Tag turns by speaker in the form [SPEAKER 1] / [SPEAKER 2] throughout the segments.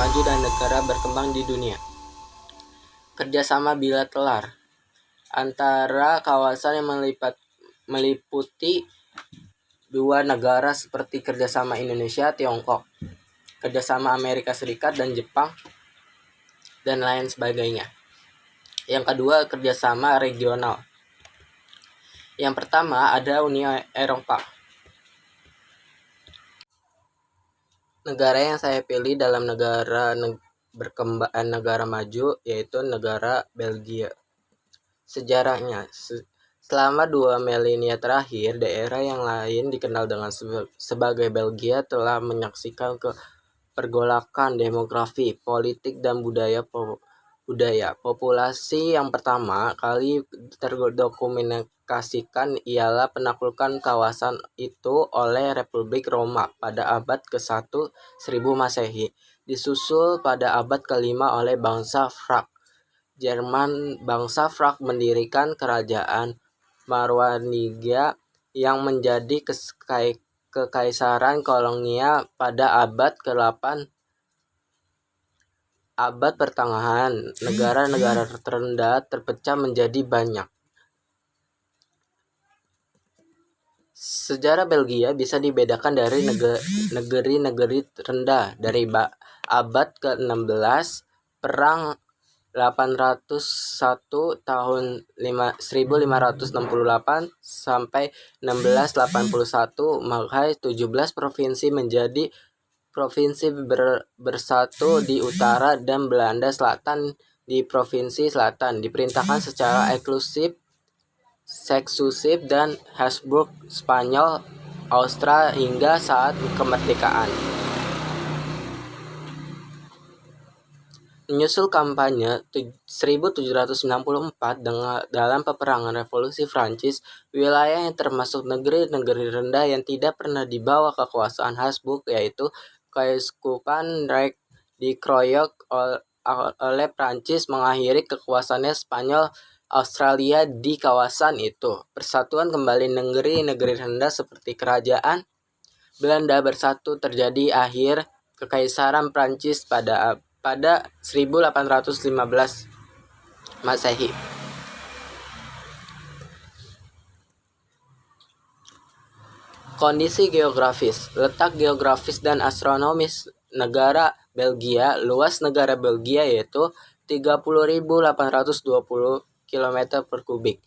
[SPEAKER 1] maju dan negara berkembang di dunia. Kerjasama bilateral antara kawasan yang meliputi dua negara seperti kerjasama Indonesia-Tiongkok, kerjasama Amerika Serikat dan Jepang, dan lain sebagainya. Yang kedua, kerjasama regional. Yang pertama ada Uni Eropa. Negara yang saya pilih dalam negara maju yaitu negara Belgia. Sejarahnya, selama 2 milenia terakhir, daerah yang lain dikenal dengan sebagai Belgia telah menyaksikan pergolakan demografi, politik, dan budaya. Populasi yang pertama kali terdokumentasikan ialah penaklukan kawasan itu oleh Republik Roma pada abad ke-1 1000 Masehi, disusul pada abad ke-5 oleh bangsa Frank. Jerman. Bangsa Frank mendirikan kerajaan Marwangia yang menjadi kekaisaran kolonial pada abad ke-8. Abad pertengahan, negara-negara terendah terpecah menjadi banyak. Sejarah Belgia bisa dibedakan dari negeri-negeri rendah. Dari abad ke-16, Perang 801 tahun 1568 sampai 1681, maka 17 provinsi menjadi provinsi bersatu di utara dan Belanda Selatan di provinsi selatan diperintahkan secara eksklusif dan Habsburg Spanyol Austria hingga saat kemerdekaan. Menyusul kampanye 1794 dalam peperangan Revolusi Prancis, wilayah yang termasuk negeri-negeri rendah yang tidak pernah dibawa kekuasaan Habsburg yaitu Keuskupan Reich dikeroyok oleh Prancis mengakhiri kekuasaannya Spanyol Australia di kawasan itu. Persatuan kembali negeri-negeri rendah seperti kerajaan Belanda bersatu terjadi akhir Kekaisaran Prancis pada 1815 Masehi. Kondisi geografis, letak geografis dan astronomis negara Belgia. Luas negara Belgia yaitu 30.820 km per kubik,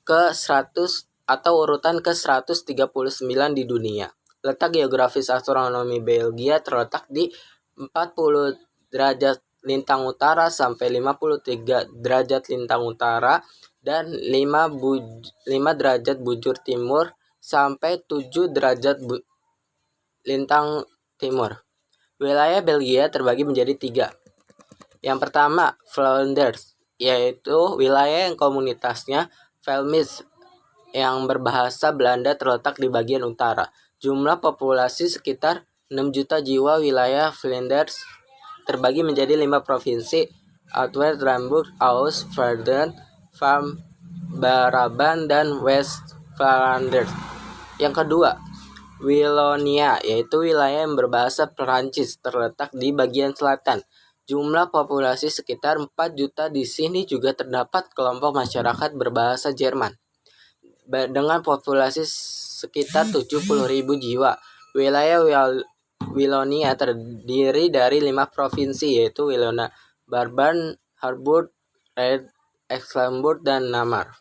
[SPEAKER 1] ke 100 atau urutan ke-139 di dunia. Letak geografis astronomi Belgia terletak di 40 derajat lintang utara sampai 53 derajat lintang utara dan 5 derajat bujur timur sampai 7 derajat lintang timur. Wilayah Belgia terbagi menjadi 3. Yang pertama, Flanders, yaitu wilayah yang komunitasnya Flemish yang berbahasa Belanda terletak di bagian utara. Jumlah populasi sekitar 6 juta jiwa. Wilayah Flanders terbagi menjadi 5 provinsi: Utrecht, Limburg, Aalst, Vlaanderen, Brabant, dan West Flanders. Yang kedua, Wallonia, yaitu wilayah yang berbahasa Perancis terletak di bagian selatan. Jumlah populasi sekitar 4 juta. Di sini juga terdapat kelompok masyarakat berbahasa Jerman dengan populasi sekitar 70.000 jiwa. Wilayah Wallonia terdiri dari 5 provinsi yaitu Wallonia, Brabant, Harburg, Rijnland-Limburg, dan Namar.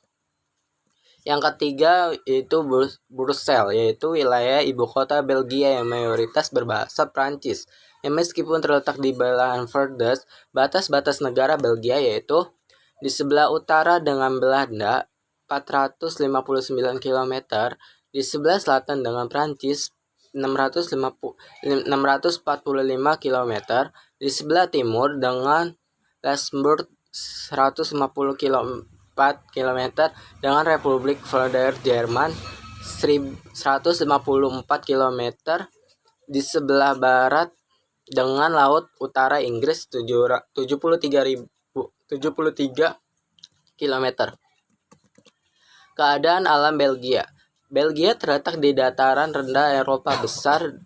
[SPEAKER 1] Yang ketiga yaitu Brussels, yaitu wilayah ibu kota Belgia yang mayoritas berbahasa Prancis. Meskipun terletak di belahan Flanders, batas-batas negara Belgia yaitu di sebelah utara dengan Belanda 459 km, di sebelah selatan dengan Prancis 645 km, di sebelah timur dengan Luxembourg 150 km dengan Republik Federal Jerman 154 km, di sebelah barat dengan Laut Utara Inggris 73 km. Keadaan alam Belgia. Belgia terletak di dataran rendah Eropa besar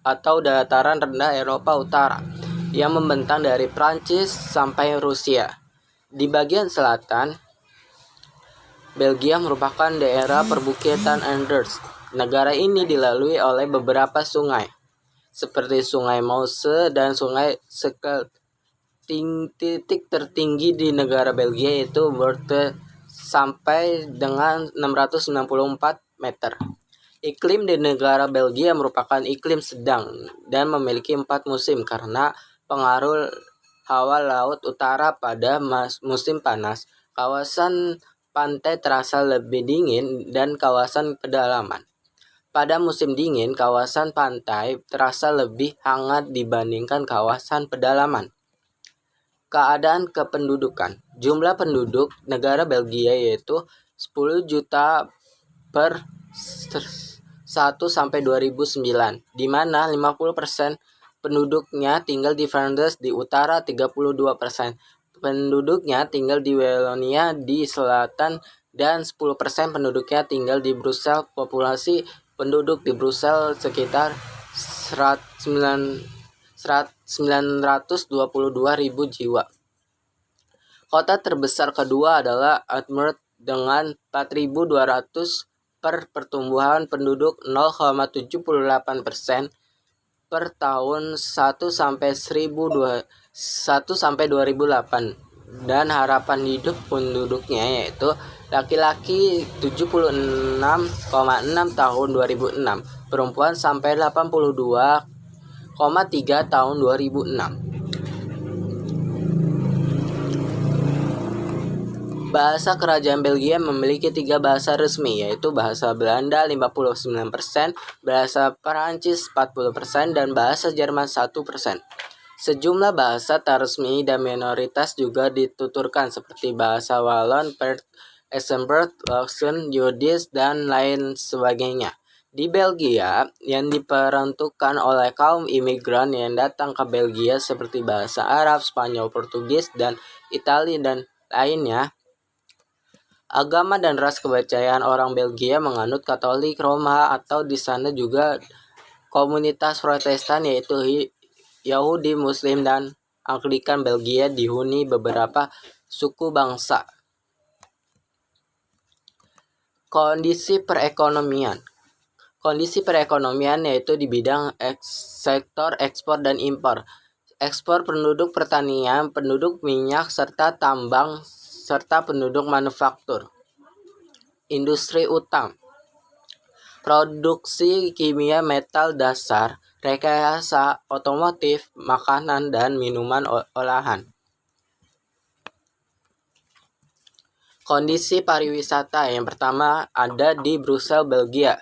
[SPEAKER 1] atau dataran rendah Eropa Utara yang membentang dari Prancis sampai Rusia. Di bagian selatan, Belgia merupakan daerah perbukitan Anders. Negara ini dilalui oleh beberapa sungai, seperti Sungai Meuse dan Sungai Scheldt. Titik tertinggi di negara Belgia yaitu Meurthe sampai dengan 694 meter. Iklim di negara Belgia merupakan iklim sedang dan memiliki 4 musim karena pengaruh hawa laut utara pada musim panas. Kawasan pantai terasa lebih dingin dan kawasan pedalaman. Pada musim dingin, kawasan pantai terasa lebih hangat dibandingkan kawasan pedalaman. Keadaan kependudukan. Jumlah penduduk negara Belgia yaitu 10 juta per 1 sampai 2009, di mana 50% penduduknya tinggal di Flanders di utara, 32% penduduknya tinggal di Wallonia di selatan, dan 10% penduduknya tinggal di Brussels. Populasi penduduk di Brussels sekitar 922.000 jiwa. Kota terbesar kedua adalah Antwerp dengan 4.200 per pertumbuhan penduduk 0,78% per tahun 1 sampai 2008, dan harapan hidup penduduknya yaitu laki-laki 76,6 tahun 2006, perempuan sampai 82,3 tahun 2006. Bahasa kerajaan Belgia memiliki 3 bahasa resmi, yaitu bahasa Belanda 59%, bahasa Perancis 40%, dan bahasa Jerman 1%. Sejumlah bahasa tak resmi dan minoritas juga dituturkan seperti bahasa Wallon, Luxembourg, Luxon, Yiddish, dan lain sebagainya. Di Belgia, yang diperuntukkan oleh kaum imigran yang datang ke Belgia seperti bahasa Arab, Spanyol, Portugis, dan Italia dan lainnya. Agama dan ras kepercayaan orang Belgia menganut Katolik Roma, atau di sana juga komunitas Protestan yaitu Yahudi, Muslim, dan Anglikan. Belgia dihuni beberapa suku bangsa. Kondisi perekonomian. Kondisi perekonomian yaitu di bidang sektor ekspor dan impor. Ekspor penduduk pertanian, penduduk minyak serta tambang, serta penduduk manufaktur. Industri utang. Produksi kimia, metal dasar, rekayasa, otomotif, makanan, dan minuman olahan. Kondisi pariwisata. Yang pertama ada di Brussels, Belgia.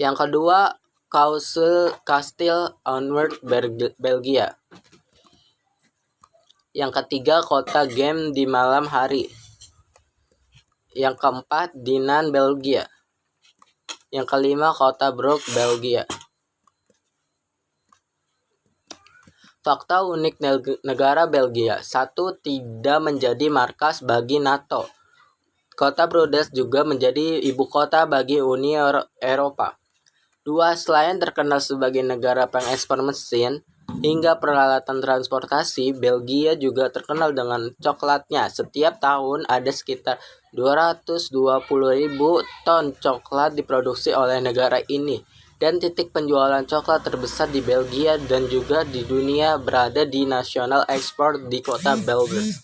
[SPEAKER 1] Yang kedua, Kasteel Antwerp, Belgia. Yang ketiga, kota Game di malam hari. Yang keempat, Dinan, Belgia. Yang kelima, kota Brugge, Belgia. Fakta unik negara Belgia. 1. Tidak menjadi markas bagi NATO. Kota Brussels juga menjadi ibu kota bagi Uni Eropa. 2. Selain terkenal sebagai negara pengekspor mesin hingga peralatan transportasi, Belgia juga terkenal dengan coklatnya. Setiap tahun ada sekitar 220.000 ton coklat diproduksi oleh negara ini. Dan titik penjualan coklat terbesar di Belgia dan juga di dunia berada di National Export di kota Brussels.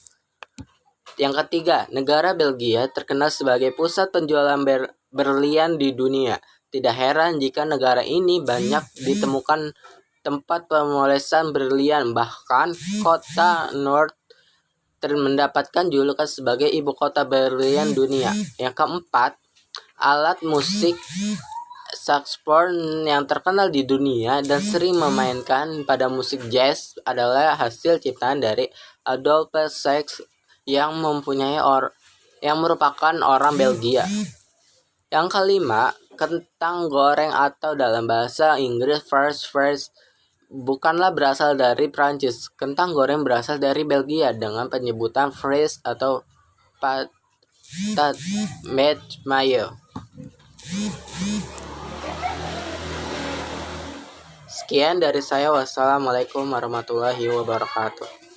[SPEAKER 1] Yang ketiga, negara Belgia terkenal sebagai pusat penjualan berlian di dunia. Tidak heran jika negara ini banyak ditemukan tempat pemolesan berlian. Bahkan kota North mendapatkan julukan sebagai ibu kota berlian dunia. Yang keempat, alat musik saxophone yang terkenal di dunia dan sering memainkan pada musik jazz adalah hasil ciptaan dari Adolphe Sax yang merupakan orang Belgia. Yang kelima, kentang goreng atau dalam bahasa Inggris French bukanlah berasal dari Prancis. Kentang goreng berasal dari Belgia dengan penyebutan fries atau patate mayo. Sekian dari saya. Wassalamualaikum warahmatullahi wabarakatuh.